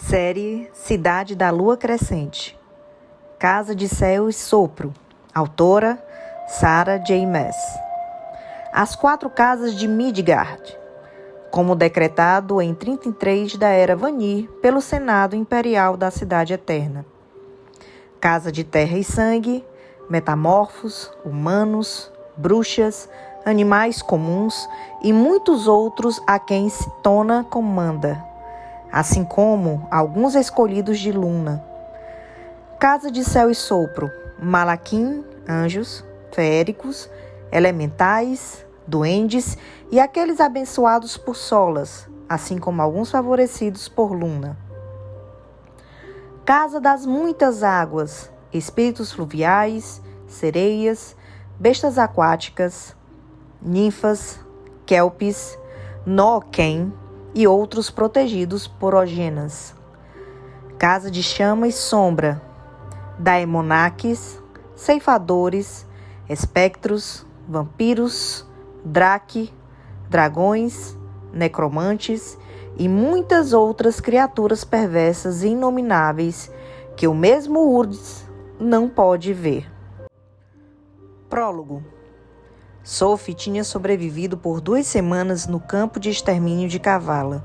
Série Cidade da Lua Crescente. Casa de Céu e Sopro. Autora Sarah J. Maas. As 4 casas de Midgard, como decretado em 33 da Era Vanir pelo Senado Imperial da Cidade Eterna. Casa de Terra e Sangue, metamorfos, humanos, bruxas, animais comuns e muitos outros a quem Sitona comanda, assim como alguns escolhidos de Luna. Casa de Céu e Sopro, Malaquim, anjos, feéricos, elementais, duendes e aqueles abençoados por Solas, assim como alguns favorecidos por Luna. Casa das muitas águas, espíritos fluviais, sereias, bestas aquáticas, ninfas, kelpis, Noken e outros protegidos por Ogenas. Casa de Chama e Sombra, Daemonaques, ceifadores, espectros, vampiros, drake, dragões, necromantes e muitas outras criaturas perversas e inomináveis que o mesmo Urds não pode ver. Prólogo. Sophie tinha sobrevivido por 2 semanas no campo de extermínio de Kavala.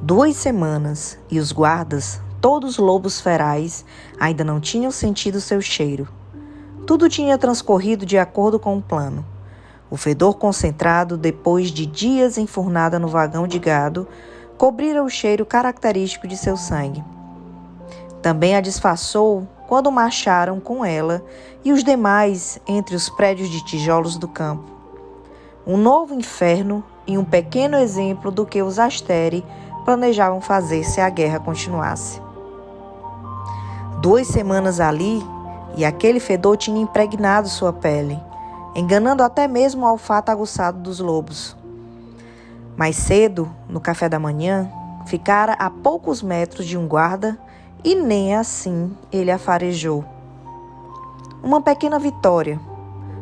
2 semanas, e os guardas, todos lobos ferais, ainda não tinham sentido seu cheiro. Tudo tinha transcorrido de acordo com o plano. O fedor concentrado, depois de dias enfurnada no vagão de gado, cobrira o cheiro característico de seu sangue. Também a disfarçou quando marcharam com ela e os demais entre os prédios de tijolos do campo. Um novo inferno e um pequeno exemplo do que os Asteri planejavam fazer se a guerra continuasse. 2 semanas ali, e aquele fedor tinha impregnado sua pele, enganando até mesmo o olfato aguçado dos lobos. Mais cedo, no café da manhã, ficara a poucos metros de um guarda e nem assim ele a farejou. Uma pequena vitória,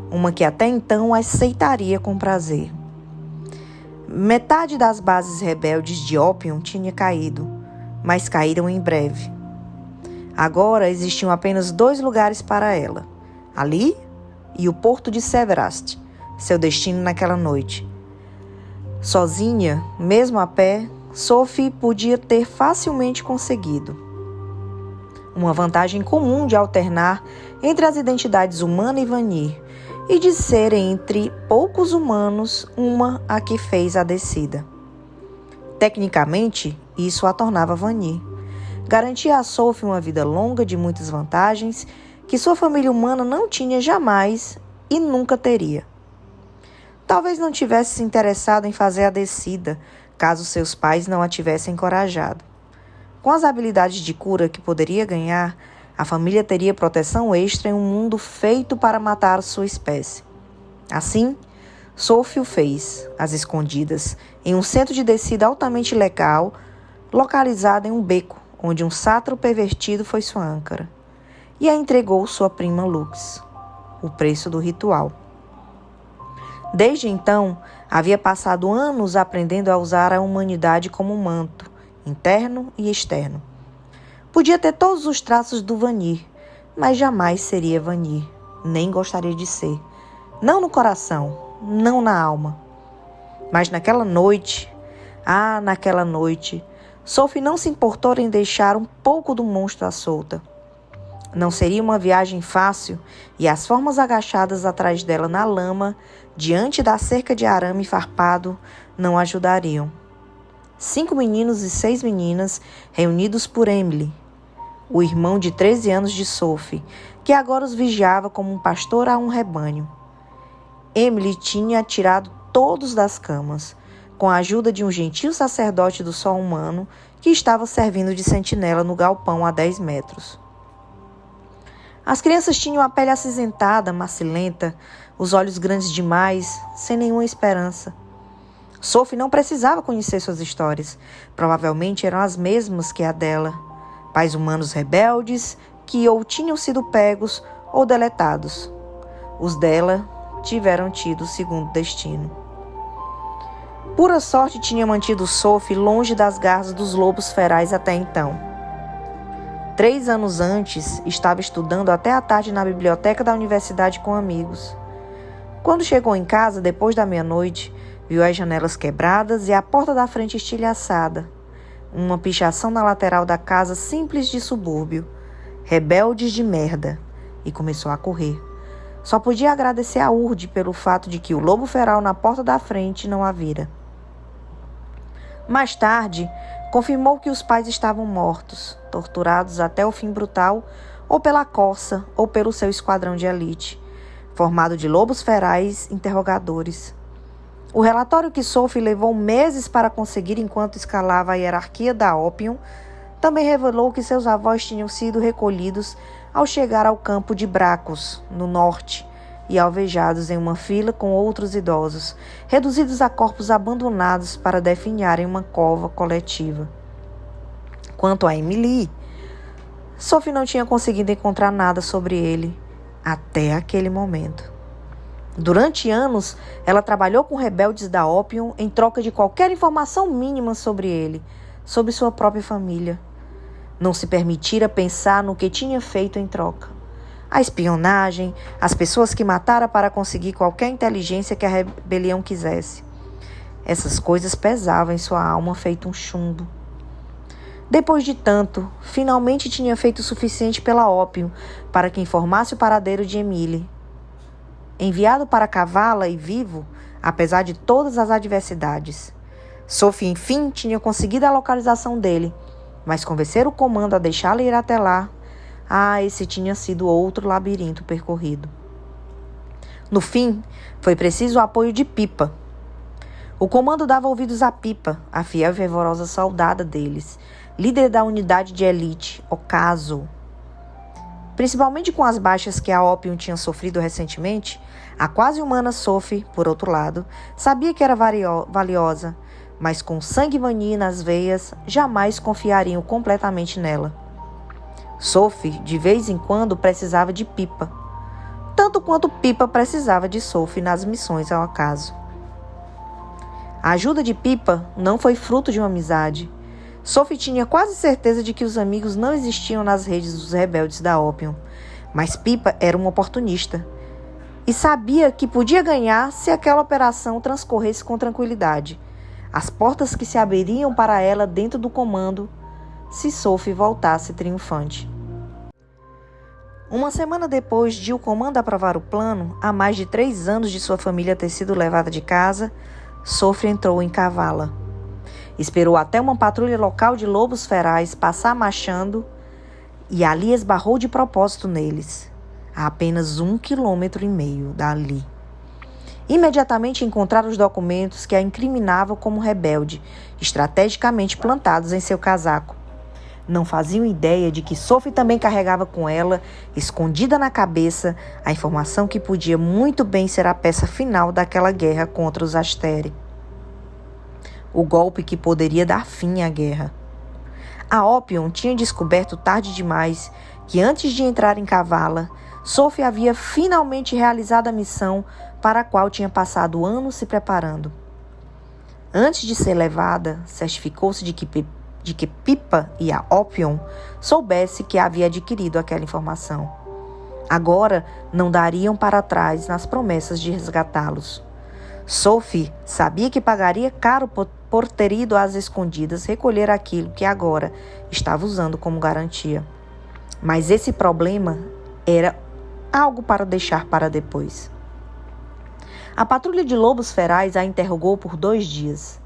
uma que até então aceitaria com prazer. Metade das bases rebeldes de Opium tinha caído, mas caíram em breve. Agora existiam apenas 2 lugares para ela, ali e o porto de Severast, seu destino naquela noite. Sozinha, mesmo a pé, Sophie podia ter facilmente conseguido. Uma vantagem comum de alternar entre as identidades humana e Vanir, e de ser entre poucos humanos uma a que fez a descida. Tecnicamente, isso a tornava Vanir. Garantia a Sophie uma vida longa de muitas vantagens que sua família humana não tinha jamais e nunca teria. Talvez não tivesse se interessado em fazer a descida, caso seus pais não a tivessem encorajado. Com as habilidades de cura que poderia ganhar, a família teria proteção extra em um mundo feito para matar sua espécie. Assim, Sophie o fez, às escondidas, em um centro de descida altamente legal, localizado em um beco, onde um sátiro pervertido foi sua âncora, e a entregou sua prima Lux, o preço do ritual. Desde então, havia passado anos aprendendo a usar a humanidade como manto, interno e externo. Podia ter todos os traços do Vanir, mas jamais seria Vanir, nem gostaria de ser. Não no coração, não na alma. Mas naquela noite, Sophie não se importou em deixar um pouco do monstro à solta. Não seria uma viagem fácil e as formas agachadas atrás dela na lama, diante da cerca de arame farpado, não ajudariam. 5 meninos e 6 meninas reunidos por Emily, o irmão de 13 anos de Sophie, que agora os vigiava como um pastor a um rebanho. Emily tinha tirado todos das camas, com a ajuda de um gentil sacerdote do sol humano que estava servindo de sentinela no galpão a 10 metros. As crianças tinham a pele acinzentada, macilenta, os olhos grandes demais, sem nenhuma esperança. Sophie não precisava conhecer suas histórias. Provavelmente eram as mesmas que a dela. Pais humanos rebeldes que ou tinham sido pegos ou deletados. Os dela tiveram tido o segundo destino. Pura sorte tinha mantido Sophie longe das garras dos lobos ferais até então. 3 anos antes, estava estudando até a tarde na biblioteca da universidade com amigos. Quando chegou em casa, depois da meia-noite, viu as janelas quebradas e a porta da frente estilhaçada. Uma pichação na lateral da casa simples de subúrbio. Rebeldes de merda. E começou a correr. Só podia agradecer a Urd pelo fato de que o lobo feral na porta da frente não a vira. Mais tarde, confirmou que os pais estavam mortos, torturados até o fim brutal, ou pela Corsa, ou pelo seu esquadrão de elite, formado de lobos ferais interrogadores. O relatório que Sophie levou meses para conseguir enquanto escalava a hierarquia da Opium também revelou que seus avós tinham sido recolhidos ao chegar ao campo de Bracos, no norte, e alvejados em uma fila com outros idosos, reduzidos a corpos abandonados para definharem uma cova coletiva. Quanto a Emily, Sophie não tinha conseguido encontrar nada sobre ele até aquele momento. Durante anos, ela trabalhou com rebeldes da Opium em troca de qualquer informação mínima sobre ele, sobre sua própria família. Não se permitira pensar no que tinha feito em troca. A espionagem, as pessoas que matara para conseguir qualquer inteligência que a rebelião quisesse. Essas coisas pesavam em sua alma feito um chumbo. Depois de tanto, finalmente tinha feito o suficiente pela Opium para que informasse o paradeiro de Emily. Enviado para Kavala e vivo, apesar de todas as adversidades. Sophie, enfim, tinha conseguido a localização dele, mas convencer o comando a deixá-la ir até lá, esse tinha sido outro labirinto percorrido. No fim, foi preciso o apoio de Pipa. O comando dava ouvidos a Pipa, a fiel e fervorosa soldada deles, líder da unidade de elite, Ocaso. Principalmente com as baixas que a Opium tinha sofrido recentemente, a quase humana Sophie, por outro lado, sabia que era valiosa, mas com sangue vania nas veias, jamais confiariam completamente nela. Sophie, de vez em quando, precisava de Pipa, tanto quanto Pipa precisava de Sophie nas missões ao acaso. A ajuda de Pipa não foi fruto de uma amizade. Sophie tinha quase certeza de que os amigos não existiam nas redes dos rebeldes da Opium, mas Pipa era um oportunista e sabia que podia ganhar se aquela operação transcorresse com tranquilidade. As portas que se abririam para ela dentro do comando se Sophie voltasse triunfante. Uma semana depois de o comando aprovar o plano, há mais de 3 anos de sua família ter sido levada de casa, Sophie entrou em Kavala. Esperou até uma patrulha local de lobos ferais passar marchando e ali esbarrou de propósito neles, a apenas 1,5 km dali. Imediatamente encontraram os documentos que a incriminavam como rebelde, estrategicamente plantados em seu casaco. Não faziam ideia de que Sophie também carregava com ela, escondida na cabeça, a informação que podia muito bem ser a peça final daquela guerra contra os Asteri. O golpe que poderia dar fim à guerra. A Opium tinha descoberto tarde demais que antes de entrar em Kavala, Sophie havia finalmente realizado a missão para a qual tinha passado anos se preparando. Antes de ser levada, certificou-se de que Pipa e a Opium soubesse que havia adquirido aquela informação. Agora não dariam para trás nas promessas de resgatá-los. Sophie sabia que pagaria caro por ter ido às escondidas recolher aquilo que agora estava usando como garantia. Mas esse problema era algo para deixar para depois. A patrulha de lobos ferais a interrogou por 2 dias.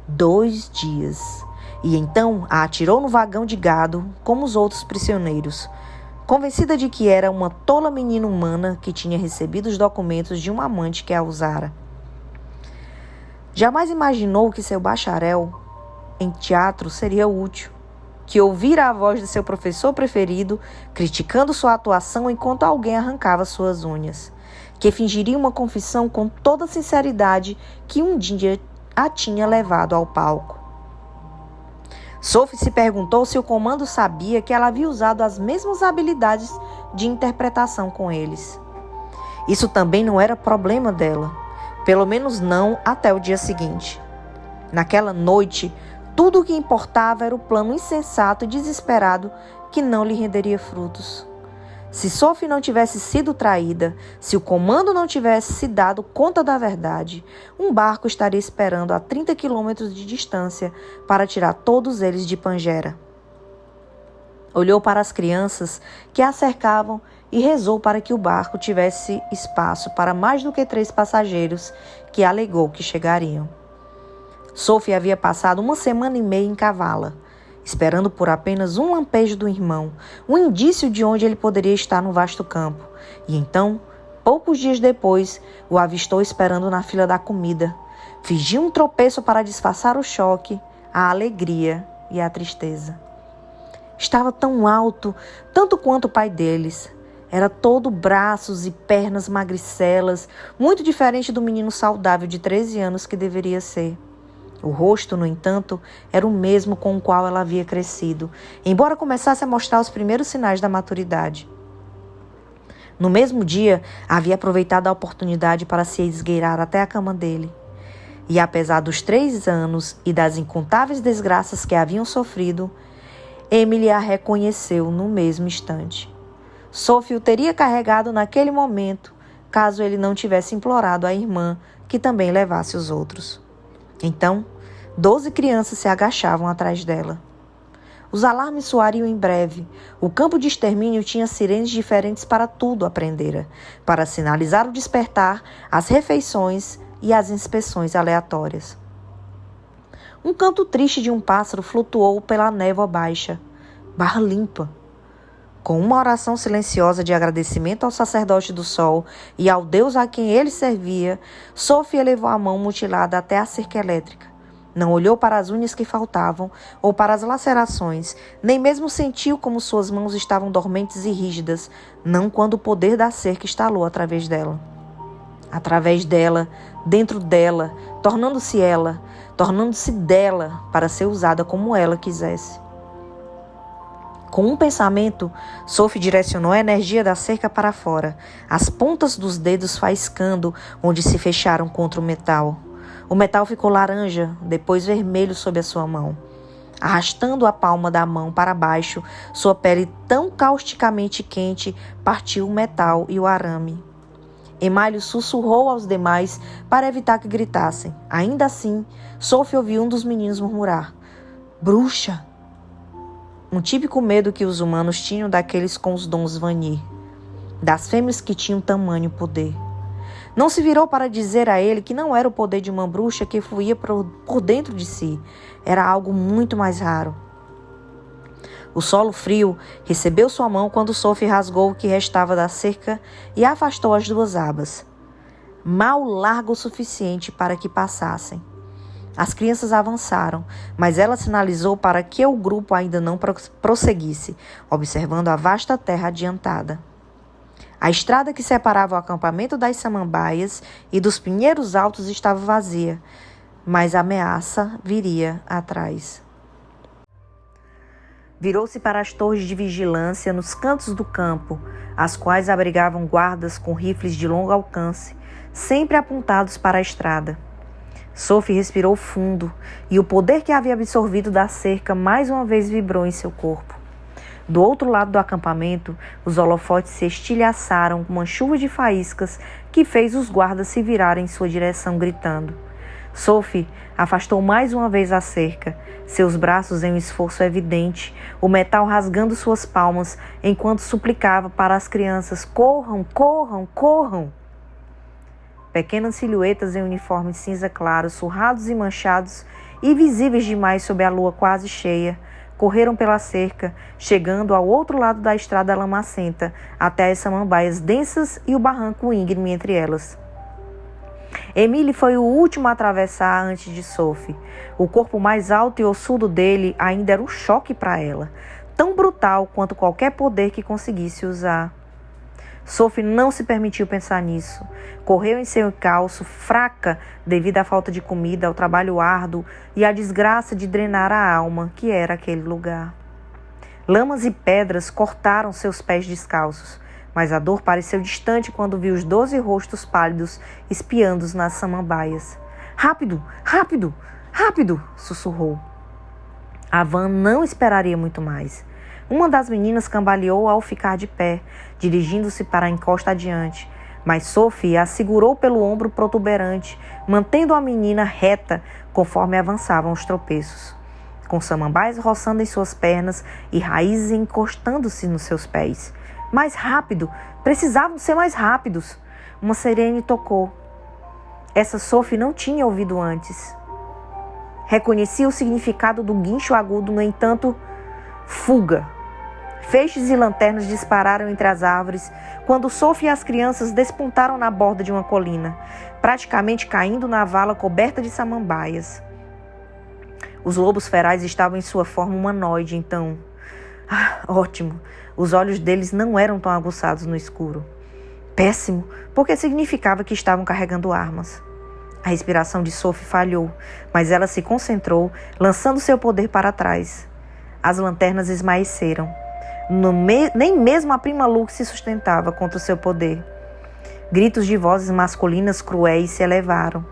2 dias. E então a atirou no vagão de gado, como os outros prisioneiros, convencida de que era uma tola menina humana que tinha recebido os documentos de um amante que a usara. Jamais imaginou que seu bacharel em teatro seria útil, que ouvira a voz de seu professor preferido criticando sua atuação enquanto alguém arrancava suas unhas, que fingiria uma confissão com toda a sinceridade que um dia a tinha levado ao palco. Sophie se perguntou se o comando sabia que ela havia usado as mesmas habilidades de interpretação com eles. Isso também não era problema dela, pelo menos não até o dia seguinte. Naquela noite, tudo o que importava era o plano insensato e desesperado que não lhe renderia frutos. Se Sophie não tivesse sido traída, se o comando não tivesse se dado conta da verdade, um barco estaria esperando a 30 quilômetros de distância para tirar todos eles de Pangera. Olhou para as crianças que a cercavam e rezou para que o barco tivesse espaço para mais do que 3 passageiros que alegou que chegariam. Sophie havia passado 1 semana e meia em Kavala, esperando por apenas um lampejo do irmão, um indício de onde ele poderia estar no vasto campo. E então, poucos dias depois, o avistou esperando na fila da comida. Fingiu um tropeço para disfarçar o choque, a alegria e a tristeza. Estava tão alto, tanto quanto o pai deles. Era todo braços e pernas magricelas, muito diferente do menino saudável de 13 anos que deveria ser. O rosto, no entanto, era o mesmo com o qual ela havia crescido, embora começasse a mostrar os primeiros sinais da maturidade. No mesmo dia, havia aproveitado a oportunidade para se esgueirar até a cama dele. E apesar dos 3 anos e das incontáveis desgraças que haviam sofrido, Emily a reconheceu no mesmo instante. Sophie o teria carregado naquele momento, caso ele não tivesse implorado à irmã que também levasse os outros. Então, 12 crianças se agachavam atrás dela. Os alarmes soariam em breve. O campo de extermínio tinha sirenes diferentes para tudo, aprendera, para sinalizar o despertar, as refeições e as inspeções aleatórias. Um canto triste de um pássaro flutuou pela névoa baixa, barra limpa. Com uma oração silenciosa de agradecimento ao sacerdote do sol e ao Deus a quem ele servia, Sophie elevou a mão mutilada até a cerca elétrica. Não olhou para as unhas que faltavam ou para as lacerações, nem mesmo sentiu como suas mãos estavam dormentes e rígidas, não quando o poder da cerca estalou através dela. Através dela, dentro dela, tornando-se dela para ser usada como ela quisesse. Com um pensamento, Sophie direcionou a energia da cerca para fora, as pontas dos dedos faiscando onde se fecharam contra o metal. O metal ficou laranja, depois vermelho sob a sua mão. Arrastando a palma da mão para baixo, sua pele tão causticamente quente partiu o metal e o arame. Emalho sussurrou aos demais para evitar que gritassem. Ainda assim, Sophie ouviu um dos meninos murmurar: "Bruxa!" Um típico medo que os humanos tinham daqueles com os dons Vanir, das fêmeas que tinham tamanho poder. Não se virou para dizer a ele que não era o poder de uma bruxa que fluía por dentro de si. Era algo muito mais raro. O solo frio recebeu sua mão quando Sophie rasgou o que restava da cerca e afastou as 2 abas. Mal largo o suficiente para que passassem. As crianças avançaram, mas ela sinalizou para que o grupo ainda não prosseguisse, observando a vasta terra adiantada. A estrada que separava o acampamento das samambaias e dos pinheiros altos estava vazia, mas a ameaça viria atrás. Virou-se para as torres de vigilância nos cantos do campo, as quais abrigavam guardas com rifles de longo alcance, sempre apontados para a estrada. Sophie respirou fundo e o poder que havia absorvido da cerca mais uma vez vibrou em seu corpo. Do outro lado do acampamento, os holofotes se estilhaçaram com uma chuva de faíscas que fez os guardas se virarem em sua direção gritando. Sophie afastou mais uma vez a cerca, seus braços em um esforço evidente, o metal rasgando suas palmas, enquanto suplicava para as crianças: "Corram, corram, corram!" Pequenas silhuetas em uniforme cinza claro, surrados e manchados, e visíveis demais sob a lua quase cheia, correram pela cerca, chegando ao outro lado da estrada lamacenta, até as samambaias densas e o barranco íngreme entre elas. Emily foi o último a atravessar antes de Sophie. O corpo mais alto e ossudo dele ainda era um choque para ela, tão brutal quanto qualquer poder que conseguisse usar. Sophie não se permitiu pensar nisso. Correu em seu encalço, fraca devido à falta de comida, ao trabalho árduo e à desgraça de drenar a alma, que era aquele lugar. Lamas e pedras cortaram seus pés descalços, mas a dor pareceu distante quando viu os 12 rostos pálidos espiando nas samambaias. "Rápido, rápido!" Rápido! Sussurrou. A van não esperaria muito mais. Uma das meninas cambaleou ao ficar de pé, dirigindo-se para a encosta adiante, mas Sophie a segurou pelo ombro protuberante, mantendo a menina reta conforme avançavam os tropeços, com samambaias roçando em suas pernas e raízes encostando-se nos seus pés. Mais rápido! Precisavam ser mais rápidos! Uma sirene tocou. Essa Sophie não tinha ouvido antes. Reconhecia o significado do guincho agudo, no entanto, fuga. Feixes e lanternas dispararam entre as árvores quando Sophie e as crianças despontaram na borda de uma colina, praticamente caindo na vala coberta de samambaias. Os lobos ferais estavam em sua forma humanoide, então. Ótimo! Os olhos deles não eram tão aguçados no escuro. Péssimo, porque significava que estavam carregando armas. A respiração de Sophie falhou, mas ela se concentrou, lançando seu poder para trás. As lanternas esmaeceram. Nem mesmo a prima Lux se sustentava contra o seu poder. Gritos de vozes masculinas cruéis se elevaram.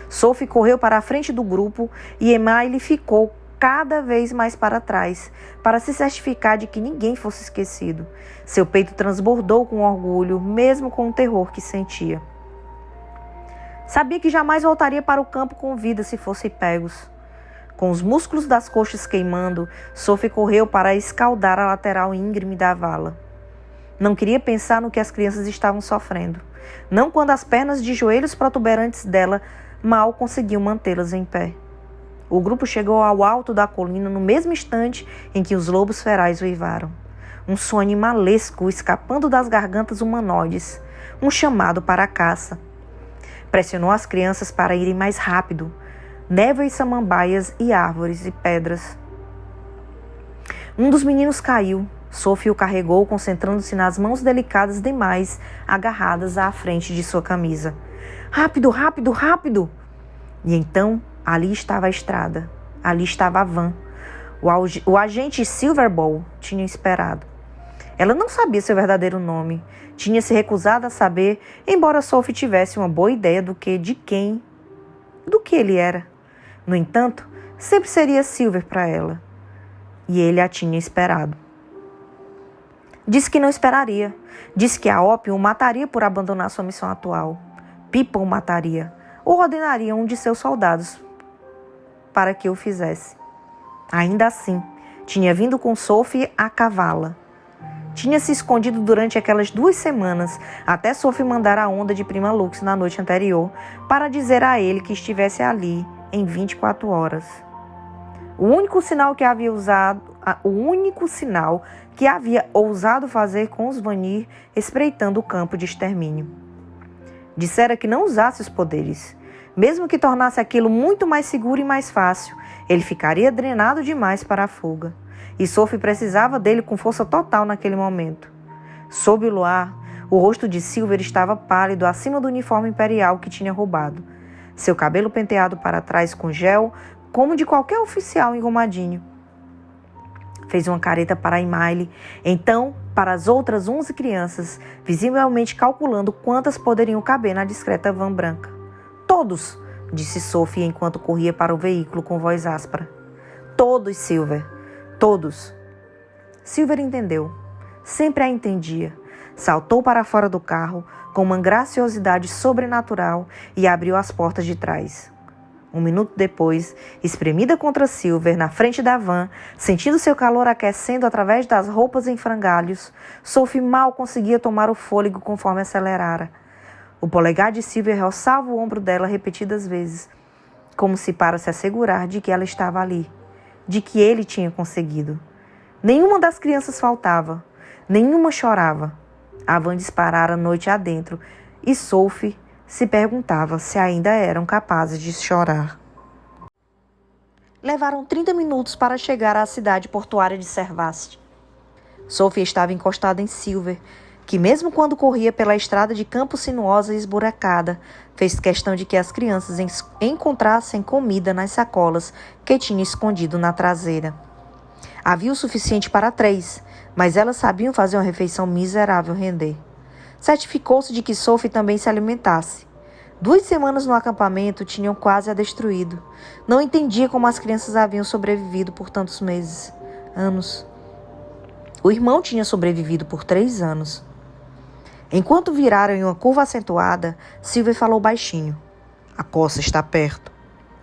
Sophie correu para a frente do grupo e Emily ficou cada vez mais para trás, para se certificar de que ninguém fosse esquecido. Seu peito transbordou com orgulho, mesmo com o terror que sentia. Sabia que jamais voltaria para o campo com vida se fossem pegos. Com os músculos das coxas queimando, Sophie correu para escaldar a lateral íngreme da vala. Não queria pensar no que as crianças estavam sofrendo. Não quando as pernas de joelhos protuberantes dela mal conseguiam mantê-las em pé. O grupo chegou ao alto da colina no mesmo instante em que os lobos ferais uivaram. Um som animalesco escapando das gargantas humanoides. Um chamado para a caça. Pressionou as crianças para irem mais rápido. Névoa e samambaias e árvores e pedras. Um dos meninos caiu. Sophie o carregou, concentrando-se nas mãos delicadas demais, agarradas à frente de sua camisa. Rápido, rápido, rápido! E então, ali estava a estrada. Ali estava a van. O agente Silverbow tinha esperado. Ela não sabia seu verdadeiro nome. Tinha se recusado a saber, embora Sophie tivesse uma boa ideia do que ele era. No entanto, sempre seria Silver para ela. E ele a tinha esperado. Disse que não esperaria. Disse que a Ópio o mataria por abandonar sua missão atual. Pipa o mataria, ou ordenaria um de seus soldados para que o fizesse. Ainda assim, tinha vindo com Sophie a cavalo. Tinha se escondido durante aquelas 2 semanas, até Sophie mandar a onda de prima Lux na noite anterior, para dizer a ele que estivesse ali em 24 horas. O único sinal que havia ousado fazer com os Vanir espreitando o campo de extermínio. Dissera que não usasse os poderes. Mesmo que tornasse aquilo muito mais seguro e mais fácil, ele ficaria drenado demais para a fuga. E Sophie precisava dele com força total naquele momento. Sob o luar, o rosto de Silver estava pálido acima do uniforme imperial que tinha roubado. Seu cabelo penteado para trás com gel, como de qualquer oficial engomadinho. Fez uma careta para Emily, então para as outras 11 crianças, visivelmente calculando quantas poderiam caber na discreta van branca. Todos, disse Sophie enquanto corria para o veículo com voz áspera. Todos, Silver. Todos. Silver entendeu. Sempre a entendia. Saltou para fora do carro com uma graciosidade sobrenatural e abriu as portas de trás. 1 minuto depois, espremida contra Silver na frente da van, sentindo seu calor aquecendo através das roupas em frangalhos, Sophie mal conseguia tomar o fôlego conforme acelerara. O polegar de Silver roçava o ombro dela repetidas vezes, como se para se assegurar de que ela estava ali, de que ele tinha conseguido. Nenhuma das crianças faltava, nenhuma chorava. A van disparara noite adentro e Sophie se perguntava se ainda eram capazes de chorar. Levaram 30 minutos para chegar à cidade portuária de Servast. Sophie estava encostada em Silver, que mesmo quando corria pela estrada de campo sinuosa e esburacada, fez questão de que as crianças encontrassem comida nas sacolas que tinha escondido na traseira. Havia o suficiente para 3, mas elas sabiam fazer uma refeição miserável render. Certificou-se de que Sophie também se alimentasse. 2 semanas no acampamento tinham quase a destruído. Não entendia como as crianças haviam sobrevivido por tantos meses, anos. O irmão tinha sobrevivido por 3 anos. Enquanto viraram em uma curva acentuada, Silver falou baixinho. A costa está perto.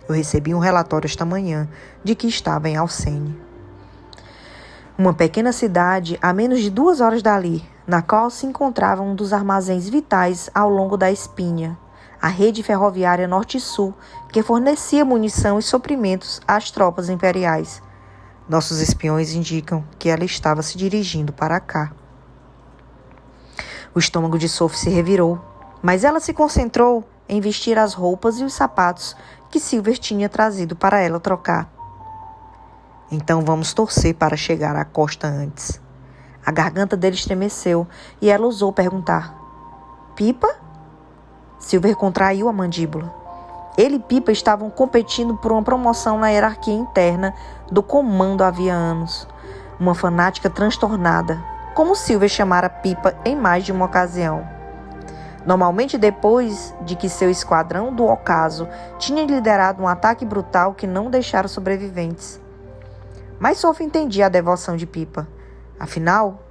Eu recebi um relatório esta manhã de que estava em Alcene. Uma pequena cidade a menos de 2 horas dali, na qual se encontrava um dos armazéns vitais ao longo da Espinha, a rede ferroviária norte e sul, que fornecia munição e suprimentos às tropas imperiais. Nossos espiões indicam que ela estava se dirigindo para cá. O estômago de Sophie se revirou, mas ela se concentrou em vestir as roupas e os sapatos que Silver tinha trazido para ela trocar. Então vamos torcer para chegar à costa antes. A garganta dele estremeceu e ela ousou perguntar. Pipa? Silver contraiu a mandíbula. Ele e Pipa estavam competindo por uma promoção na hierarquia interna do comando havia anos. Uma fanática transtornada, como Silver chamara Pipa em mais de uma ocasião. Normalmente depois de que seu esquadrão do ocaso tinha liderado um ataque brutal que não deixara sobreviventes. Mas Sophie entendia a devoção de Pipa. Afinal,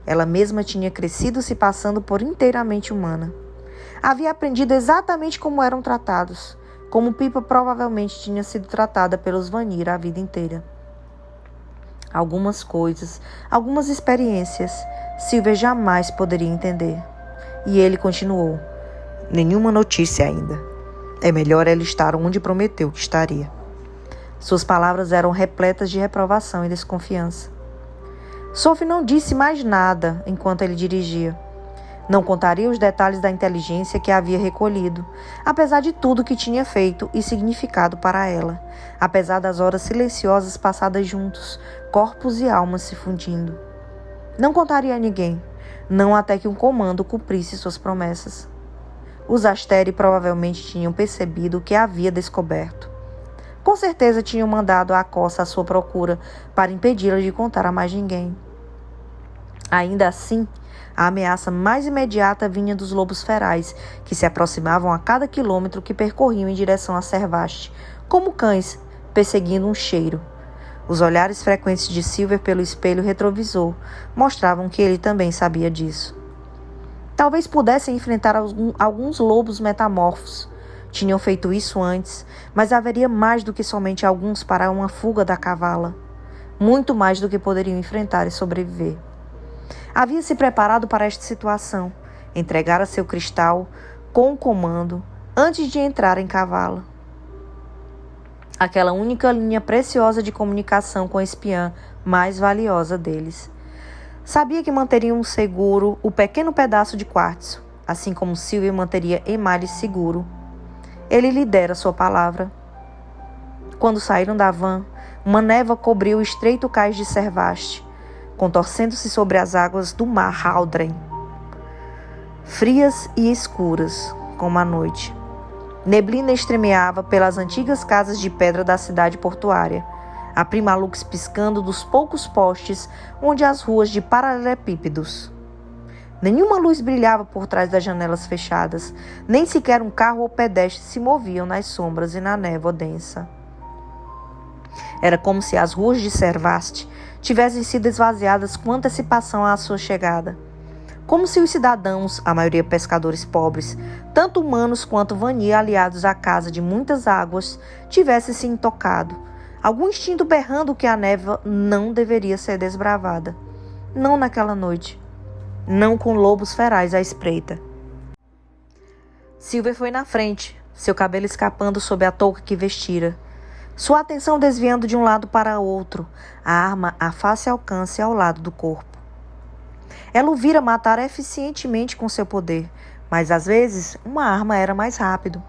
ela mesma tinha crescido se passando por inteiramente humana. Havia aprendido exatamente como eram tratados, como Pipa provavelmente tinha sido tratada pelos Vanir a vida inteira. Algumas coisas, algumas experiências, Silver jamais poderia entender. E ele continuou. Nenhuma notícia ainda. É melhor ela estar onde prometeu que estaria. Suas palavras eram repletas de reprovação e desconfiança. Sophie não disse mais nada enquanto ele dirigia. Não contaria os detalhes da inteligência que havia recolhido, apesar de tudo que tinha feito e significado para ela, apesar das horas silenciosas passadas juntos, corpos e almas se fundindo. Não contaria a ninguém, não até que um comando cumprisse suas promessas. Os Asteri provavelmente tinham percebido o que havia descoberto. Com certeza tinham mandado a Cossa à sua procura para impedi-la de contar a mais ninguém. Ainda assim, a ameaça mais imediata vinha dos lobos ferais, que se aproximavam a cada quilômetro que percorriam em direção a Servaste, como cães, perseguindo um cheiro. Os olhares frequentes de Silver pelo espelho retrovisor mostravam que ele também sabia disso. Talvez pudessem enfrentar alguns lobos metamorfos. Tinham feito isso antes, mas haveria mais do que somente alguns para uma fuga da cavala. Muito mais do que poderiam enfrentar e sobreviver. Havia se preparado para esta situação, entregara seu cristal com o comando antes de entrar em cavala. Aquela única linha preciosa de comunicação com a espiã mais valiosa deles. Sabia que manteriam seguro o pequeno pedaço de quartzo, assim como Silvia manteria Emali seguro. Ele lhe dera sua palavra. Quando saíram da van, uma névoa cobriu o estreito cais de Servaste, contorcendo-se sobre as águas do mar Haldren, frias e escuras, como a noite. Neblina estremeava pelas antigas casas de pedra da cidade portuária, a Primalux piscando dos poucos postes onde as ruas de paralelepípedos. Nenhuma luz brilhava por trás das janelas fechadas, nem sequer um carro ou pedestre se moviam nas sombras e na névoa densa. Era como se as ruas de Servaste tivessem sido esvaziadas com antecipação à sua chegada. Como se os cidadãos, a maioria pescadores pobres, tanto humanos quanto Vanir aliados à casa de muitas águas, tivessem se intocado, algum instinto berrando que a névoa não deveria ser desbravada. Não naquela noite. Não com lobos ferais à espreita. Silver foi na frente, seu cabelo escapando sob a touca que vestira. Sua atenção desviando de um lado para outro, a arma a fácil alcance ao lado do corpo. Ela o vira matar eficientemente com seu poder, mas às vezes uma arma era mais rápido.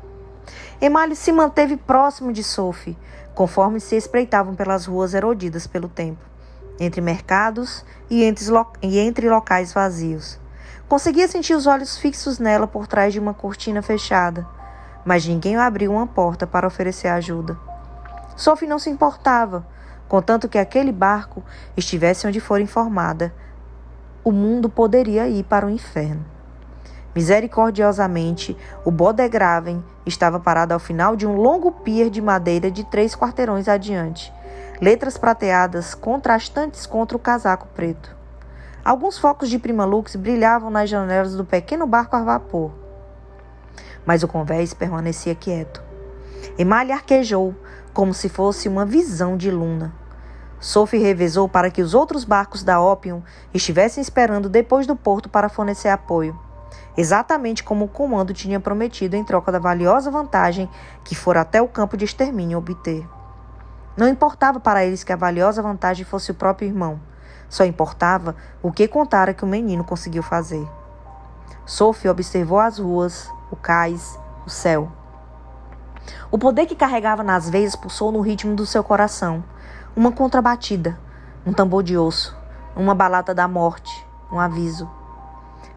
Emali se manteve próximo de Sophie, conforme se espreitavam pelas ruas erodidas pelo tempo, entre mercados e entre locais vazios. Conseguia sentir os olhos fixos nela por trás de uma cortina fechada, mas ninguém abriu uma porta para oferecer ajuda. Sophie não se importava, contanto que aquele barco estivesse onde fora informada. O mundo poderia ir para o inferno. Misericordiosamente, o Bodegraven estava parado ao final de um longo pier de madeira de 3 quarteirões adiante. Letras prateadas contrastantes contra o casaco preto. Alguns focos de Primalux brilhavam nas janelas do pequeno barco a vapor. Mas o convés permanecia quieto. Emali arquejou, como se fosse uma visão de Luna. Sophie revezou para que os outros barcos da Opium estivessem esperando depois do porto para fornecer apoio, exatamente como o comando tinha prometido em troca da valiosa vantagem que fora até o campo de extermínio obter. Não importava para eles que a valiosa vantagem fosse o próprio irmão. Só importava o que contara que o menino conseguiu fazer. Sophie observou as ruas, o cais, o céu. O poder que carregava nas veias pulsou no ritmo do seu coração. Uma contrabatida, um tambor de osso, uma balada da morte, um aviso.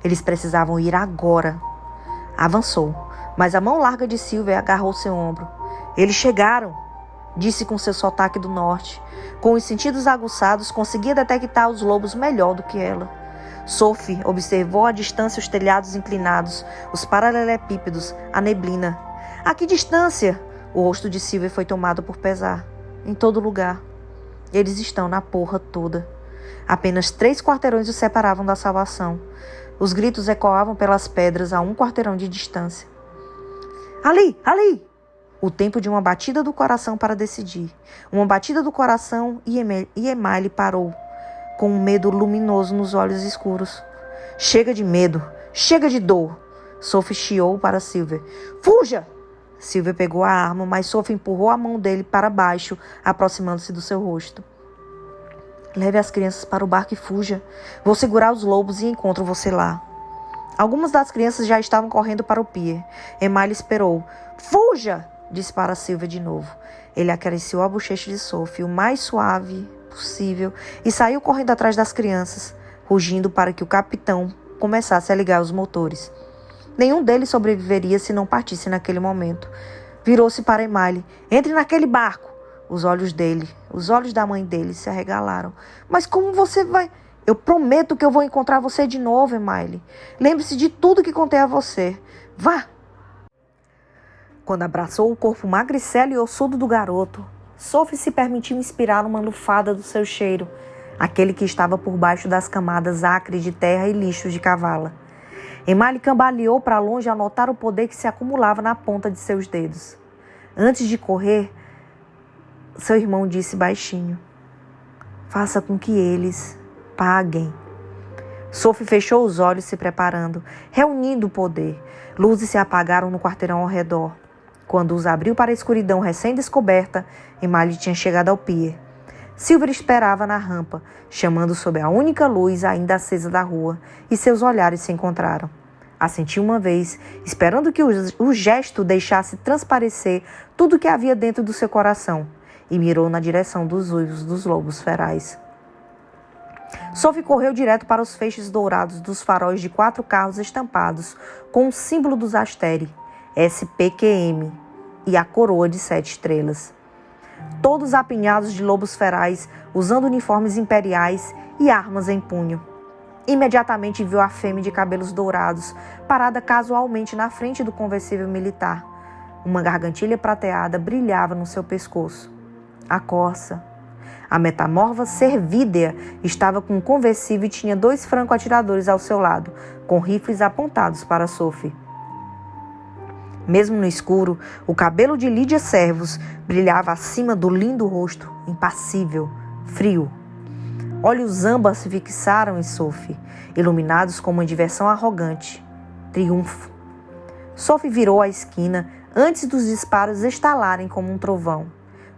Eles precisavam ir agora. Avançou, mas a mão larga de Silver agarrou seu ombro. Eles chegaram, disse com seu sotaque do norte. Com os sentidos aguçados, conseguia detectar os lobos melhor do que ela. Sophie observou à distância os telhados inclinados, os paralelepípedos, a neblina. A que distância? O rosto de Silver foi tomado por pesar. Em todo lugar. Eles estão na porra toda. Apenas 3 quarteirões os separavam da salvação. Os gritos ecoavam pelas pedras a 1 quarteirão de distância. Ali! Ali! O tempo de uma batida do coração para decidir. Uma batida do coração e Emali parou, com um medo luminoso nos olhos escuros. Chega de medo! Chega de dor! Sophie chiou para Silver. Fuja! Silver pegou a arma, mas Sophie empurrou a mão dele para baixo, aproximando-se do seu rosto. Leve as crianças para o barco e fuja. Vou segurar os lobos e encontro você lá. Algumas das crianças já estavam correndo para o pier. Emali esperou. Fuja! Disse para Silver de novo. Ele acariciou a bochecha de Sophie o mais suave possível e saiu correndo atrás das crianças, rugindo para que o capitão começasse a ligar os motores. Nenhum deles sobreviveria se não partisse naquele momento. Virou-se para Emali. Entre naquele barco! Os olhos da mãe dele se arregalaram. Mas como você vai... Eu prometo que eu vou encontrar você de novo, Emali. Lembre-se de tudo que contei a você. Vá! Quando abraçou o corpo magricelo e ossudo do garoto, Sophie se permitiu inspirar uma lufada do seu cheiro, aquele que estava por baixo das camadas acres de terra e lixos de cavala. Emali cambaleou para longe a notar o poder que se acumulava na ponta de seus dedos. Antes de correr, seu irmão disse baixinho. Faça com que eles paguem. Sophie fechou os olhos se preparando, reunindo o poder. Luzes se apagaram no quarteirão ao redor. Quando os abriu para a escuridão recém-descoberta, Emali tinha chegado ao pier. Silver esperava na rampa, chamando sob a única luz ainda acesa da rua, e seus olhares se encontraram. Assentiu uma vez, esperando que o gesto deixasse transparecer tudo o que havia dentro do seu coração, e mirou na direção dos uivos dos lobos ferais. Sophie correu direto para os feixes dourados dos faróis de 4 carros estampados com o símbolo dos Asteri, SPQM, e a coroa de 7 estrelas. Todos apinhados de lobos ferais, usando uniformes imperiais e armas em punho. Imediatamente viu a fêmea de cabelos dourados, parada casualmente na frente do conversível militar. Uma gargantilha prateada brilhava no seu pescoço. A corça. A metamorfa Servídea estava com um conversível e tinha 2 franco-atiradores ao seu lado, com rifles apontados para Sophie. Mesmo no escuro, o cabelo de Lídia Servos brilhava acima do lindo rosto, impassível, frio. Olhos âmbar se fixaram em Sophie, iluminados com uma diversão arrogante. Triunfo. Sophie virou a esquina antes dos disparos estalarem como um trovão.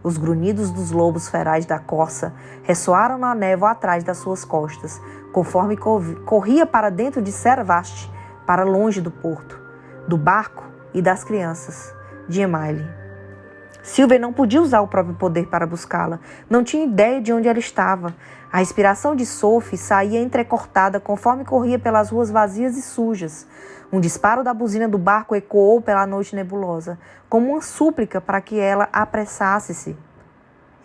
Os grunhidos dos lobos ferais da corça ressoaram na névoa atrás das suas costas, conforme corria para dentro de Servast, para longe do porto, do barco e das crianças, de Emali. Silver não podia usar o próprio poder para buscá-la. Não tinha ideia de onde ela estava. A respiração de Sophie saía entrecortada conforme corria pelas ruas vazias e sujas. Um disparo da buzina do barco ecoou pela noite nebulosa, como uma súplica para que ela apressasse-se.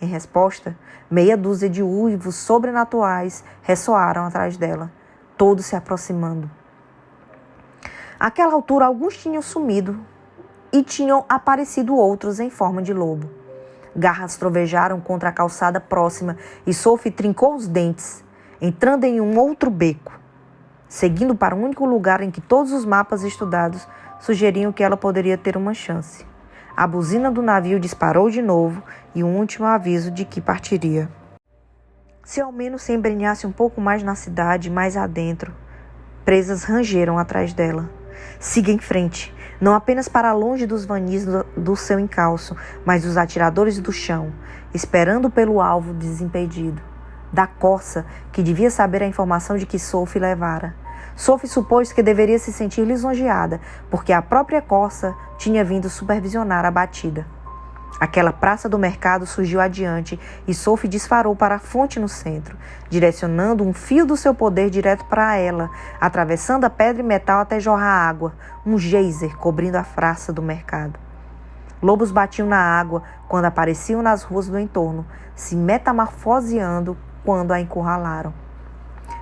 Em resposta, meia dúzia de uivos sobrenaturais ressoaram atrás dela, todos se aproximando. Àquela altura, alguns tinham sumido e tinham aparecido outros em forma de lobo. Garras trovejaram contra a calçada próxima e Sophie trincou os dentes, entrando em um outro beco, seguindo para o único lugar em que todos os mapas estudados sugeriam que ela poderia ter uma chance. A buzina do navio disparou de novo e um último aviso de que partiria. Se ao menos se embrenhasse um pouco mais na cidade, mais adentro, presas rangeram atrás dela. Siga em frente, não apenas para longe dos vanis do seu encalço, mas dos atiradores do chão, esperando pelo alvo desimpedido. Da corça, que devia saber a informação de que Sophie levara. Sophie supôs que deveria se sentir lisonjeada, porque a própria corça tinha vindo supervisionar a batida. Aquela praça do mercado surgiu adiante e Sophie disparou para a fonte no centro, direcionando um fio do seu poder direto para ela, atravessando a pedra e metal até jorrar água, um geyser cobrindo a praça do mercado. Lobos batiam na água quando apareciam nas ruas do entorno, se metamorfoseando quando a encurralaram.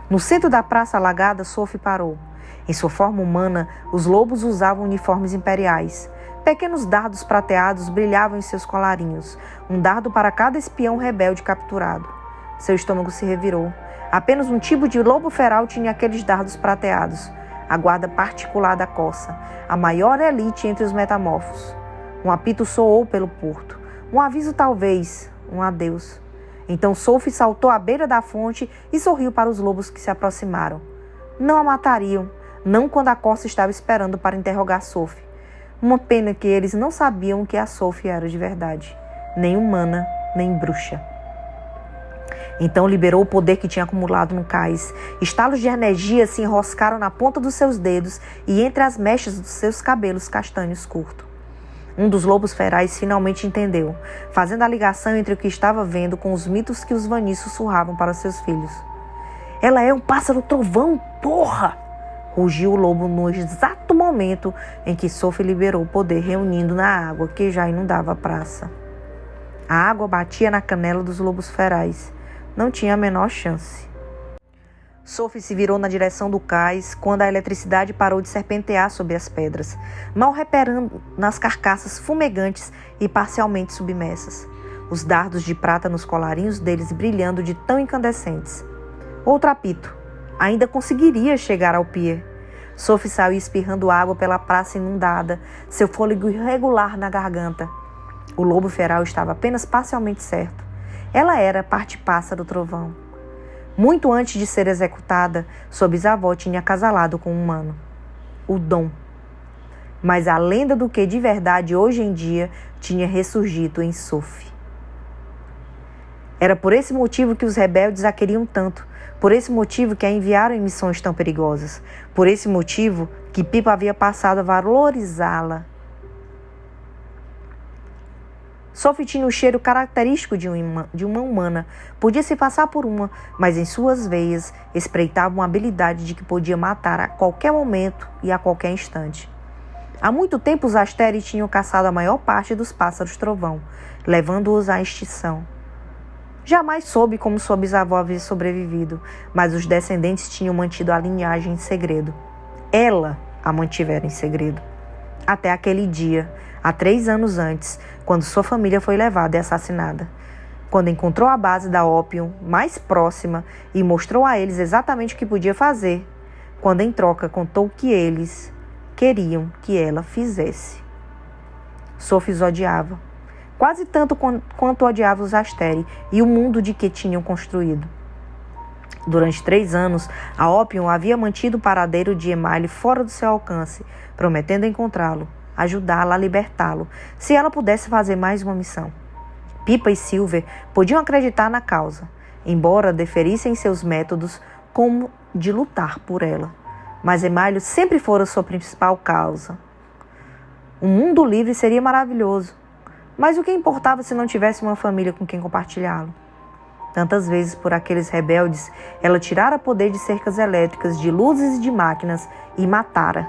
No centro da praça alagada, Sophie parou. Em sua forma humana, os lobos usavam uniformes imperiais. Pequenos dardos prateados brilhavam em seus colarinhos, um dardo para cada espião rebelde capturado. Seu estômago se revirou. Apenas um tipo de lobo feral tinha aqueles dardos prateados, a guarda particular da corça, a maior elite entre os metamorfos. Um apito soou pelo porto. Um aviso talvez, um adeus. Então Sophie saltou à beira da fonte e sorriu para os lobos que se aproximaram. Não a matariam, não quando a corça estava esperando para interrogar Sophie. Uma pena que eles não sabiam que a Sophie era de verdade, nem humana, nem bruxa. Então liberou o poder que tinha acumulado no cais. Estalos de energia se enroscaram na ponta dos seus dedos e entre as mechas dos seus cabelos castanhos curtos. Um dos lobos ferais finalmente entendeu, fazendo a ligação entre o que estava vendo com os mitos que os vanis sussurravam para seus filhos. Ela é um pássaro trovão, porra! Rugiu o lobo no exato momento em que Sophie liberou o poder reunindo na água que já inundava a praça. A água batia na canela dos lobos ferais. Não tinha a menor chance. Sophie se virou na direção do cais quando a eletricidade parou de serpentear sobre as pedras, mal reparando nas carcaças fumegantes e parcialmente submersas, os dardos de prata nos colarinhos deles brilhando de tão incandescentes. Outro apito. Ainda conseguiria chegar ao pier. Sophie saiu espirrando água pela praça inundada, seu fôlego irregular na garganta. O lobo feral estava apenas parcialmente certo. Ela era parte pássaro trovão. Muito antes de ser executada, sua bisavó tinha acasalado com um humano, o Dom. Mas a lenda do que de verdade hoje em dia tinha ressurgido em Sophie. Era por esse motivo que os rebeldes a queriam tanto, por esse motivo que a enviaram em missões tão perigosas, por esse motivo que Pipa havia passado a valorizá-la. Sophie tinha o cheiro característico de uma humana. Podia se passar por uma, mas em suas veias espreitava uma habilidade de que podia matar a qualquer momento e a qualquer instante. Há muito tempo os Asteri tinham caçado a maior parte dos pássaros trovão, levando-os à extinção. Jamais soube como sua bisavó havia sobrevivido, mas os descendentes tinham mantido a linhagem em segredo. Ela a mantivera em segredo. Até aquele dia, há 3 anos antes, quando sua família foi levada e assassinada. Quando encontrou a base da Ópium mais próxima e mostrou a eles exatamente o que podia fazer, quando em troca contou o que eles queriam que ela fizesse. Sophie os odiava, quase tanto quanto odiava os Asteri e o mundo de que tinham construído. Durante 3 anos, a Ópium havia mantido o paradeiro de Emile fora do seu alcance, prometendo encontrá-lo, ajudá-la a libertá-lo, se ela pudesse fazer mais uma missão. Pipa e Silver podiam acreditar na causa, embora deferissem seus métodos como de lutar por ela. Mas Emile sempre fora sua principal causa. Um mundo livre seria maravilhoso, mas o que importava se não tivesse uma família com quem compartilhá-lo? Tantas vezes por aqueles rebeldes, ela tirara poder de cercas elétricas, de luzes e de máquinas, e matara,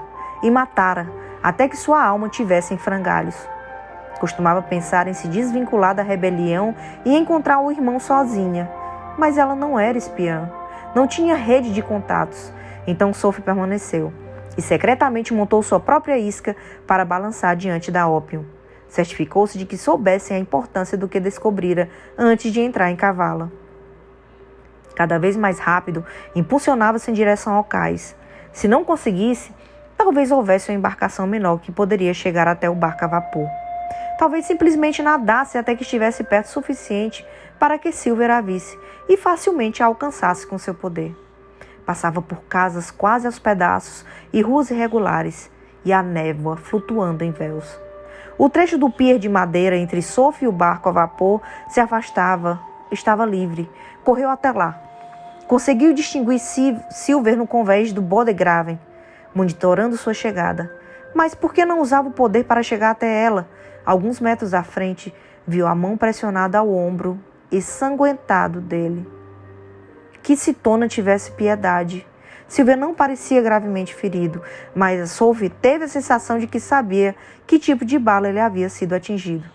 até que sua alma tivesse em frangalhos. Costumava pensar em se desvincular da rebelião e encontrar o irmão sozinha, mas ela não era espiã, não tinha rede de contatos, então Sophie permaneceu, e secretamente montou sua própria isca para balançar diante da Ópium. Certificou-se de que soubessem a importância do que descobrira antes de entrar em cavalo. Cada vez mais rápido, impulsionava-se em direção ao cais. Se não conseguisse, talvez houvesse uma embarcação menor que poderia chegar até o barco a vapor. Talvez simplesmente nadasse até que estivesse perto o suficiente para que Silver a visse e facilmente a alcançasse com seu poder. Passava por casas quase aos pedaços e ruas irregulares, e a névoa flutuando em véus. O trecho do pier de madeira entre Sophie e o barco a vapor se afastava, estava livre. Correu até lá. Conseguiu distinguir Silver no convés do Bodegraven, monitorando sua chegada. Mas por que não usava o poder para chegar até ela? Alguns metros à frente, viu a mão pressionada ao ombro ensanguentado dele. Que Sitona tivesse piedade. Silver não parecia gravemente ferido, mas a Sophie teve a sensação de que sabia que tipo de bala ele havia sido atingido.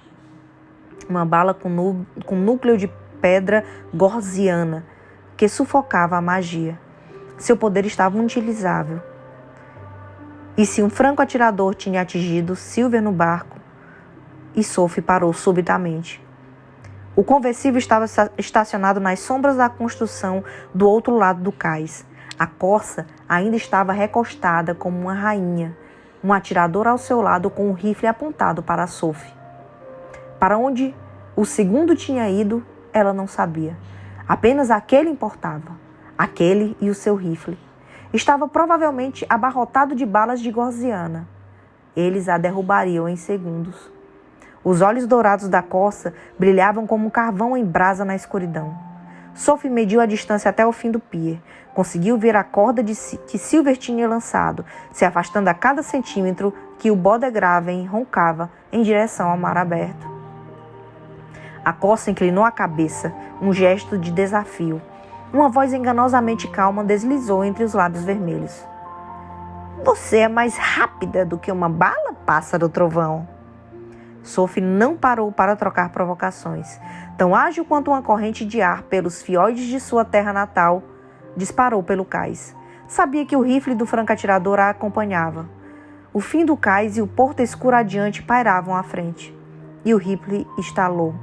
Uma bala com núcleo de pedra gorziana, que sufocava a magia. Seu poder estava inutilizável. E se um franco atirador tinha atingido Silver no barco, e Sophie parou subitamente. O conversível estava estacionado nas sombras da construção do outro lado do cais. A corça ainda estava recostada como uma rainha, um atirador ao seu lado com um rifle apontado para Sophie. Para onde o segundo tinha ido, ela não sabia. Apenas aquele importava. Aquele e o seu rifle. Estava provavelmente abarrotado de balas de gorziana. Eles a derrubariam em segundos. Os olhos dourados da corça brilhavam como um carvão em brasa na escuridão. Sophie mediu a distância até o fim do pier. Conseguiu ver a corda que Silver tinha lançado, se afastando a cada centímetro que o Bodegraven roncava em direção ao mar aberto. A corça inclinou a cabeça, um gesto de desafio. Uma voz enganosamente calma deslizou entre os lábios vermelhos. Você é mais rápida do que uma bala, pássaro trovão. Sophie não parou para trocar provocações. Tão ágil quanto uma corrente de ar pelos fiordes de sua terra natal, disparou pelo cais. Sabia que o rifle do franco-atirador a acompanhava. O fim do cais e o porto escuro adiante pairavam à frente. E o rifle estalou.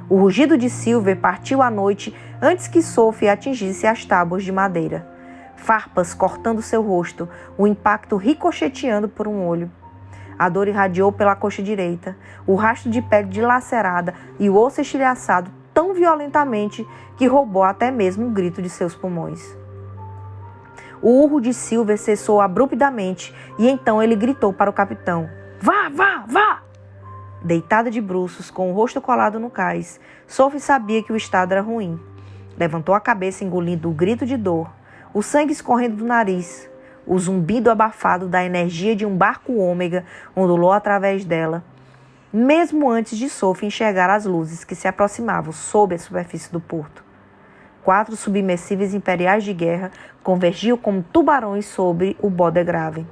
O rugido de Silver partiu à noite antes que Sophie atingisse as tábuas de madeira. Farpas cortando seu rosto, o impacto ricocheteando por um olho. A dor irradiou pela coxa direita, o rastro de pele dilacerada e o osso estilhaçado tão violentamente que roubou até mesmo o grito de seus pulmões. O urro de Silver cessou abruptamente e então ele gritou para o capitão. Vá, vá, vá! Deitada de bruços, com o rosto colado no cais, Sophie sabia que o estado era ruim. Levantou a cabeça engolindo o grito de dor, o sangue escorrendo do nariz. O zumbido abafado da energia de um barco ômega ondulou através dela, mesmo antes de Sophie enxergar as luzes que se aproximavam sob a superfície do porto. 4 submersíveis imperiais de guerra convergiam como tubarões sobre o Bodegraven.